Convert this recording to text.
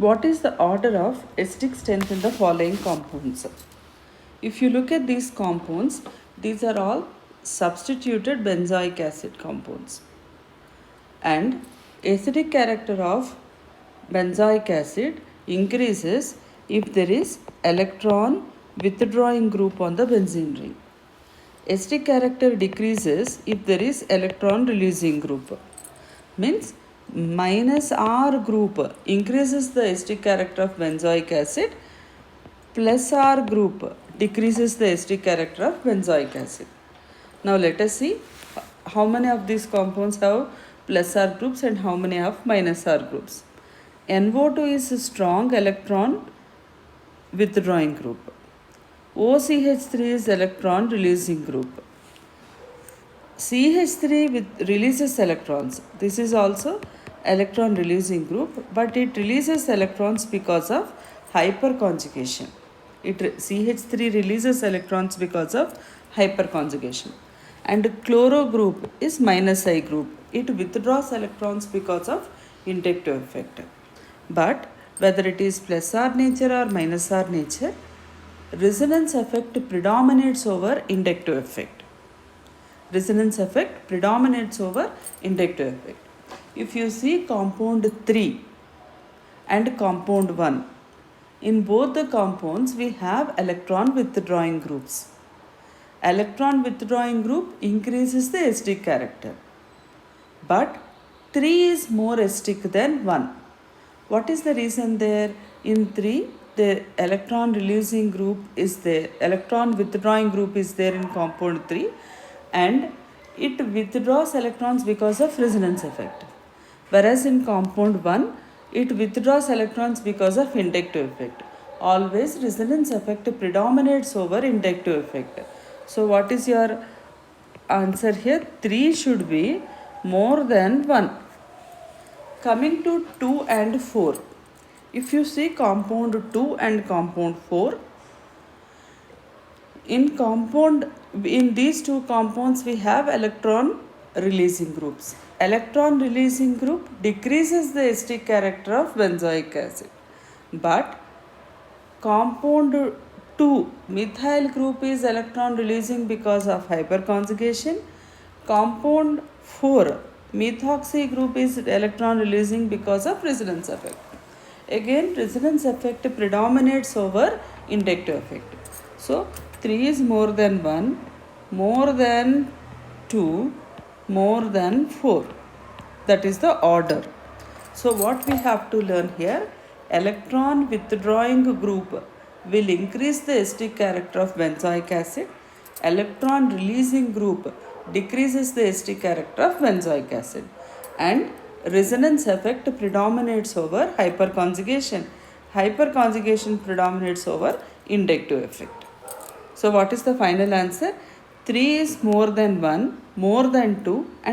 What is the order of acidic strength in the following compounds? If you look at these compounds, these are all substituted benzoic acid compounds. And acidic character of benzoic acid increases if there is electron withdrawing group on the benzene ring. Acidic character decreases if there is electron releasing group. Means minus R group increases the acidic character of benzoic acid, plus R group decreases the acidic character of benzoic acid. Now let us see how many of these compounds have plus R groups and how many have minus R groups. NO2 is a strong electron withdrawing group. OCH3 is electron releasing group. CH3 releases electrons. This is also electron releasing group, but it releases electrons because of hyperconjugation. CH3 releases electrons because of hyperconjugation. And chloro group is minus I group. It withdraws electrons because of inductive effect. But whether it is plus R nature or minus R nature, resonance effect predominates over inductive effect. Resonance effect predominates over inductive effect. If you see compound 3 and compound 1, in both the compounds we have electron withdrawing groups. Electron withdrawing group increases the acidic character. But 3 is more acidic than 1. What is the reason there? In 3, the electron releasing group is there, electron withdrawing group is there in compound 3, and it withdraws electrons because of resonance effect. Whereas in compound 1, it withdraws electrons because of inductive effect. Always resonance effect predominates over inductive effect. So what is your answer here? 3 should be more than 1. Coming to 2 and 4. If you see compound 2 and compound 4, in these two compounds we have electron releasing groups. Electron releasing group decreases the acidic character of benzoic acid. But compound 2 methyl group is electron releasing because of hyperconjugation. Compound 4 methoxy group is electron releasing because of resonance effect. Again, resonance effect predominates over inductive effect. So 3 is more than 1, more than 2, more than 4. That is the order. So what we have to learn here, electron withdrawing group will increase the acidic character of benzoic acid. Electron releasing group decreases the acidic character of benzoic acid. And resonance effect predominates over hyperconjugation. Hyperconjugation predominates over inductive effect. So what is the final answer? 3 is more than 1, more than 2, and